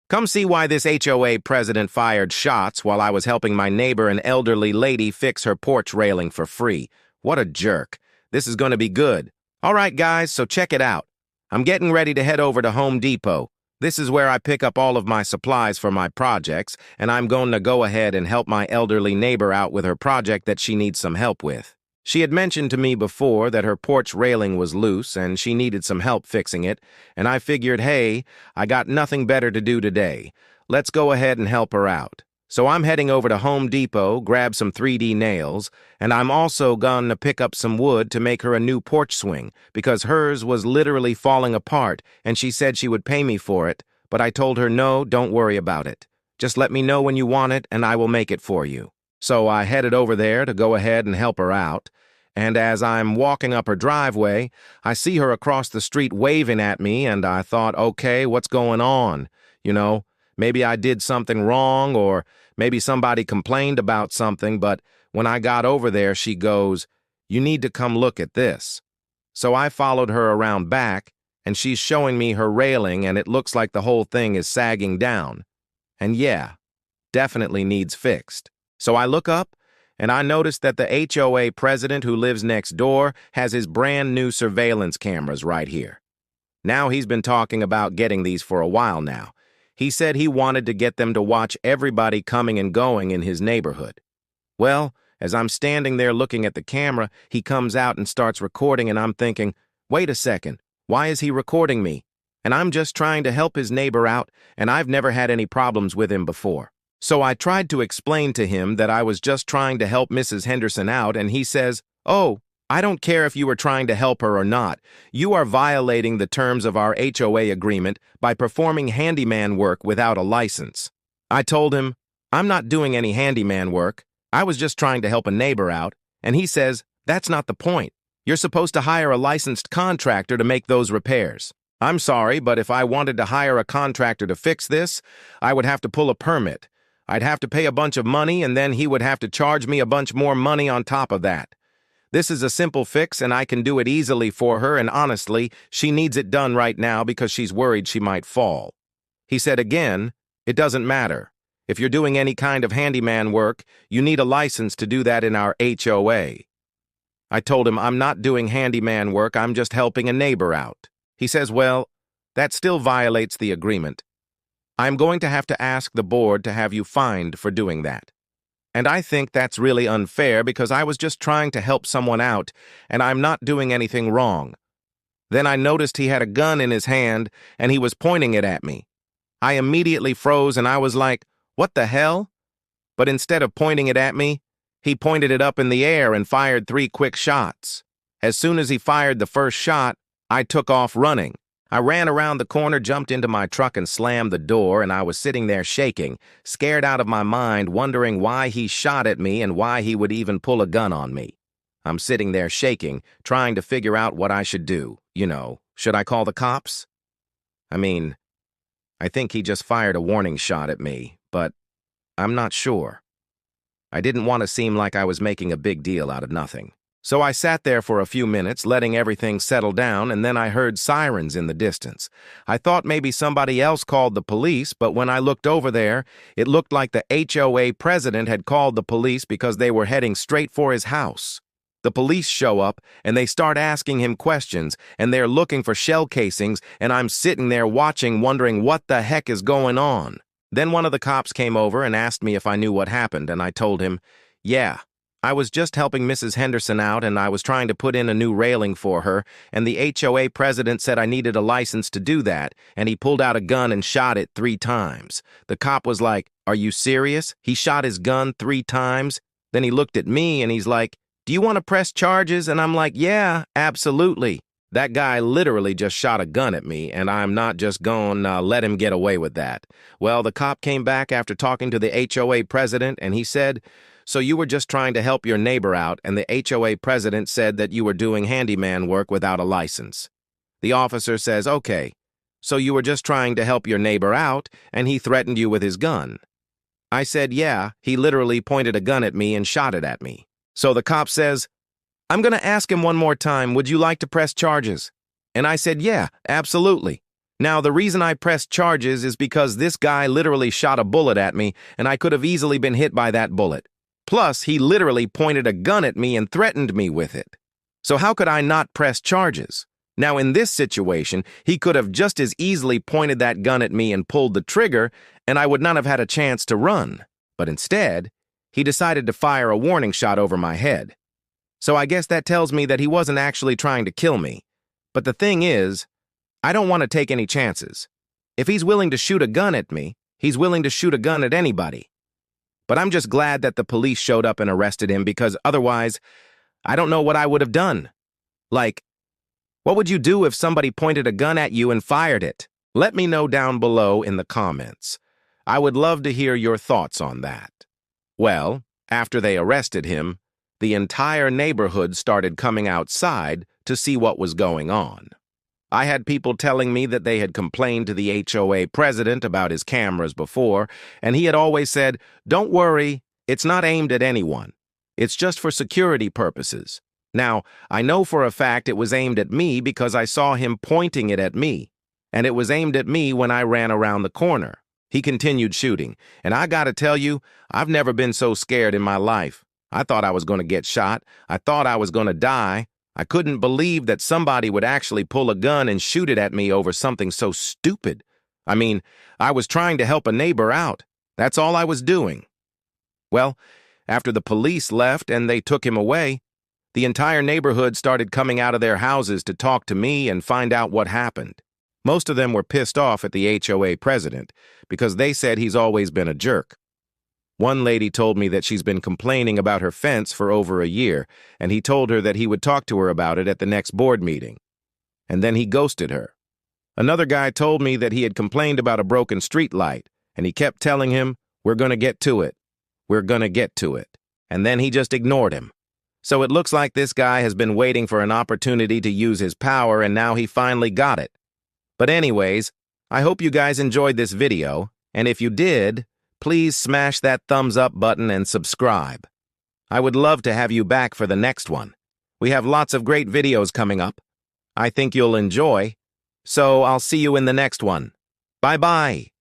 Come see why this HOA president fired shots while I was helping my neighbor, an elderly lady, fix her porch railing for free. What a jerk. This is going to be good. All right, guys, so check it out. I'm getting ready to head over to Home Depot. This is where I pick up all of my supplies for my projects, and I'm going to go ahead and help my elderly neighbor out with her project that she needs some help with. She had mentioned to me before that her porch railing was loose and she needed some help fixing it, and I figured, hey, I got nothing better to do today. Let's go ahead and help her out. So I'm heading over to Home Depot, grab some 3D nails, and I'm also going to pick up some wood to make her a new porch swing because hers was literally falling apart and she said she would pay me for it, but I told her no, don't worry about it. Just let me know when you want it and I will make it for you. So I headed over there to go ahead and help her out, and as I'm walking up her driveway, I see her across the street waving at me, and I thought, okay, what's going on? Maybe I did something wrong, or maybe somebody complained about something, but when I got over there, she goes, "You need to come look at this." So I followed her around back, and she's showing me her railing, and it looks like the whole thing is sagging down. And yeah, definitely needs fixed. So I look up, and I noticed that the HOA president who lives next door has his brand new surveillance cameras right here. Now he's been talking about getting these for a while now. He said he wanted to get them to watch everybody coming and going in his neighborhood. Well, as I'm standing there looking at the camera, he comes out and starts recording, and I'm thinking, wait a second, why is he recording me? And I'm just trying to help his neighbor out, and I've never had any problems with him before. So I tried to explain to him that I was just trying to help Mrs. Henderson out, and he says, "Oh, I don't care if you were trying to help her or not. You are violating the terms of our HOA agreement by performing handyman work without a license." I told him, "I'm not doing any handyman work. I was just trying to help a neighbor out." And he says, "That's not the point. You're supposed to hire a licensed contractor to make those repairs." I'm sorry, but if I wanted to hire a contractor to fix this, I would have to pull a permit. I'd have to pay a bunch of money, and then he would have to charge me a bunch more money on top of that. This is a simple fix, and I can do it easily for her, and honestly, she needs it done right now because she's worried she might fall. He said again, "It doesn't matter. If you're doing any kind of handyman work, you need a license to do that in our HOA. I told him I'm not doing handyman work, I'm just helping a neighbor out. He says, "Well, that still violates the agreement. I'm going to have to ask the board to have you fined for doing that." And I think that's really unfair because I was just trying to help someone out, and I'm not doing anything wrong. Then I noticed he had a gun in his hand, and he was pointing it at me. I immediately froze, and I was like, what the hell? But instead of pointing it at me, he pointed it up in the air and fired 3 quick shots. As soon as he fired the first shot, I took off running. I ran around the corner, jumped into my truck, and slammed the door, and I was sitting there shaking, scared out of my mind, wondering why he shot at me and why he would even pull a gun on me. I'm sitting there shaking, trying to figure out what I should do. Should I call the cops? I think he just fired a warning shot at me, but I'm not sure. I didn't want to seem like I was making a big deal out of nothing. So I sat there for a few minutes, letting everything settle down, and then I heard sirens in the distance. I thought maybe somebody else called the police, but when I looked over there, it looked like the HOA president had called the police because they were heading straight for his house. The police show up, and they start asking him questions, and they're looking for shell casings, and I'm sitting there watching, wondering what the heck is going on. Then one of the cops came over and asked me if I knew what happened, and I told him, yeah. I was just helping Mrs. Henderson out, and I was trying to put in a new railing for her, and the HOA president said I needed a license to do that, and he pulled out a gun and shot it 3 times. The cop was like, "Are you serious? He shot his gun 3 times? Then he looked at me, and he's like, "Do you want to press charges?" And I'm like, "Yeah, absolutely." That guy literally just shot a gun at me, and I'm not just going to let him get away with that. Well, the cop came back after talking to the HOA president, and he said, "So you were just trying to help your neighbor out, and the HOA president said that you were doing handyman work without a license." The officer says, "Okay, so you were just trying to help your neighbor out, and he threatened you with his gun." I said, "Yeah, he literally pointed a gun at me and shot it at me." So the cop says, "I'm going to ask him one more time, would you like to press charges?" And I said, "Yeah, absolutely." Now, the reason I pressed charges is because this guy literally shot a bullet at me, and I could have easily been hit by that bullet. Plus, he literally pointed a gun at me and threatened me with it. So how could I not press charges? Now, in this situation, he could have just as easily pointed that gun at me and pulled the trigger, and I would not have had a chance to run. But instead, he decided to fire a warning shot over my head. So I guess that tells me that he wasn't actually trying to kill me. But the thing is, I don't want to take any chances. If he's willing to shoot a gun at me, he's willing to shoot a gun at anybody. But I'm just glad that the police showed up and arrested him, because otherwise, I don't know what I would have done. Like, what would you do if somebody pointed a gun at you and fired it? Let me know down below in the comments. I would love to hear your thoughts on that. Well, after they arrested him, the entire neighborhood started coming outside to see what was going on. I had people telling me that they had complained to the HOA president about his cameras before, and he had always said, "Don't worry, it's not aimed at anyone. It's just for security purposes." Now, I know for a fact it was aimed at me because I saw him pointing it at me, and it was aimed at me when I ran around the corner. He continued shooting, and I gotta tell you, I've never been so scared in my life. I thought I was gonna get shot. I thought I was gonna die. I couldn't believe that somebody would actually pull a gun and shoot it at me over something so stupid. I mean, I was trying to help a neighbor out. That's all I was doing. Well, after the police left and they took him away, the entire neighborhood started coming out of their houses to talk to me and find out what happened. Most of them were pissed off at the HOA president because they said he's always been a jerk. One lady told me that she's been complaining about her fence for over a year, and he told her that he would talk to her about it at the next board meeting. And then he ghosted her. Another guy told me that he had complained about a broken street light, and he kept telling him, "We're gonna get to it. We're gonna get to it." And then he just ignored him. So it looks like this guy has been waiting for an opportunity to use his power, and now he finally got it. But anyways, I hope you guys enjoyed this video, and if you did, please smash that thumbs up button and subscribe. I would love to have you back for the next one. We have lots of great videos coming up. I think you'll enjoy. So I'll see you in the next one. Bye-bye.